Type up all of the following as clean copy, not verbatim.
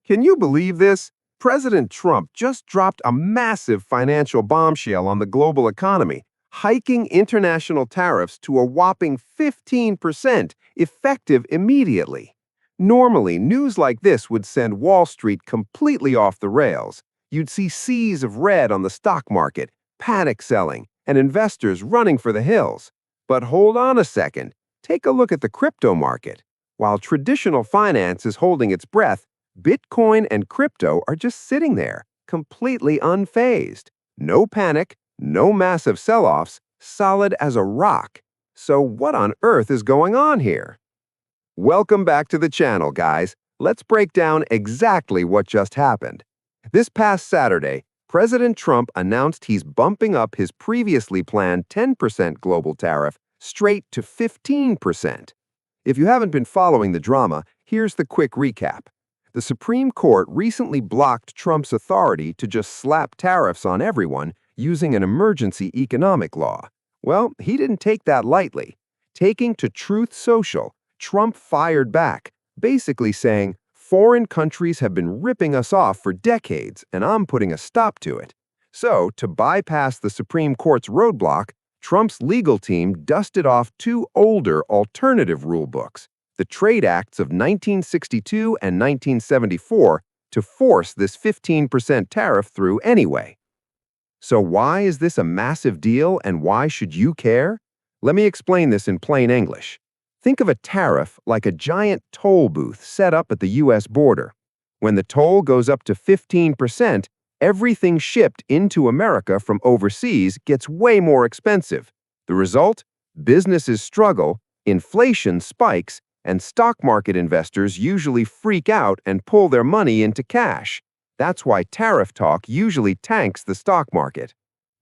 Can you believe this? President Trump just dropped a massive financial bombshell on the global economy, hiking international tariffs to a whopping 15%, effective immediately. Normally, news like this would send Wall Street completely off the rails. You'd see seas of red on the stock market, panic selling, and investors running for the hills. But hold on a second. Take a look at the crypto market. While traditional finance is holding its breath, Bitcoin and crypto are just sitting there, completely unfazed. No panic, no massive sell-offs, solid as a rock. So what on earth is going on here? Welcome back to the channel, guys. Let's break down exactly what just happened. This past Saturday, President Trump announced he's bumping up his previously planned 10% global tariff straight to 15%. If you haven't been following the drama, here's the quick recap. The Supreme Court recently blocked Trump's authority to just slap tariffs on everyone using an emergency economic law. Well, he didn't take that lightly. Taking to Truth Social, Trump fired back, basically saying, "Foreign countries have been ripping us off for decades, and I'm putting a stop to it." So, to bypass the Supreme Court's roadblock, Trump's legal team dusted off two older alternative rule books, the Trade Acts of 1962 and 1974, to force this 15% tariff through anyway. So why is this a massive deal and why should you care? Let me explain this in plain English. Think of a tariff like a giant toll booth set up at the U.S. border. When the toll goes up to 15%, everything shipped into America from overseas gets way more expensive. The result? Businesses struggle, inflation spikes, and stock market investors usually freak out and pull their money into cash. That's why tariff talk usually tanks the stock market.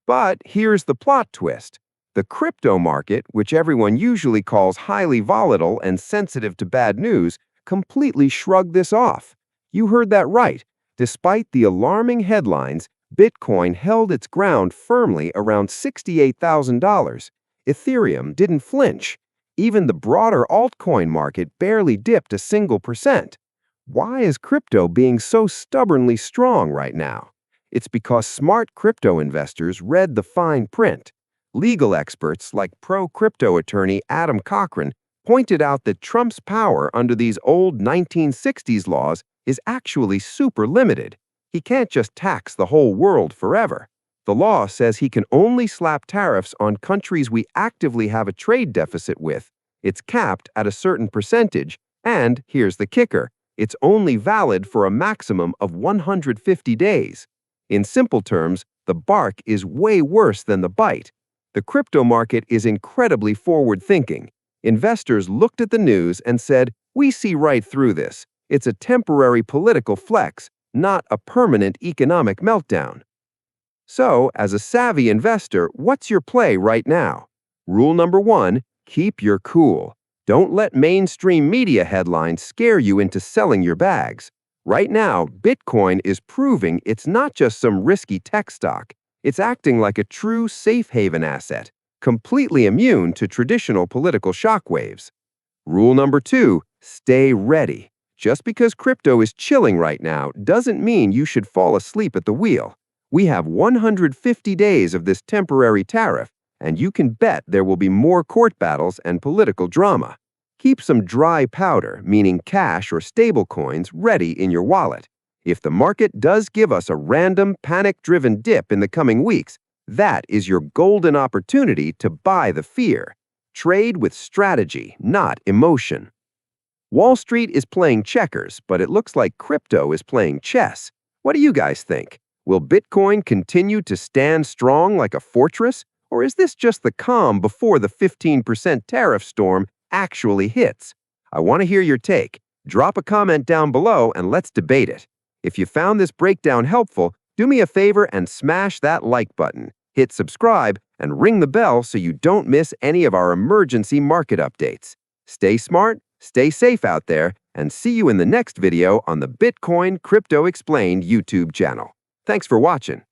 But here's the plot twist. The crypto market, which everyone usually calls highly volatile and sensitive to bad news, completely shrugged this off. You heard that right. Despite the alarming headlines, Bitcoin held its ground firmly around $68,000. Ethereum didn't flinch. Even the broader altcoin market barely dipped a single percent. Why is crypto being so stubbornly strong right now? It's because smart crypto investors read the fine print. Legal experts like pro-crypto attorney Adam Cochran pointed out that Trump's power under these old 1960s laws is actually super limited. He can't just tax the whole world forever. The law says he can only slap tariffs on countries we actively have a trade deficit with. It's capped at a certain percentage, and here's the kicker, it's only valid for a maximum of 150 days. In simple terms, the bark is way worse than the bite. The crypto market is incredibly forward-thinking. Investors looked at the news and said, "We see right through this. It's a temporary political flex, not a permanent economic meltdown." So, as a savvy investor, what's your play right now? Rule number 1, keep your cool. Don't let mainstream media headlines scare you into selling your bags. Right now, Bitcoin is proving it's not just some risky tech stock. It's acting like a true safe haven asset, completely immune to traditional political shockwaves. Rule number 2, stay ready. Just because crypto is chilling right now doesn't mean you should fall asleep at the wheel. We have 150 days of this temporary tariff, and you can bet there will be more court battles and political drama. Keep some dry powder, meaning cash or stablecoins, ready in your wallet. If the market does give us a random, panic-driven dip in the coming weeks, that is your golden opportunity to buy the fear. Trade with strategy, not emotion. Wall Street is playing checkers, but it looks like crypto is playing chess. What do you guys think? Will Bitcoin continue to stand strong like a fortress, or is this just the calm before the 15% tariff storm actually hits? I want to hear your take. Drop a comment down below and let's debate it. If you found this breakdown helpful, do me a favor and smash that like button, hit subscribe, and ring the bell so you don't miss any of our emergency market updates. Stay smart, stay safe out there, and see you in the next video on the Bitcoin Crypto Explained YouTube channel. Thanks for watching.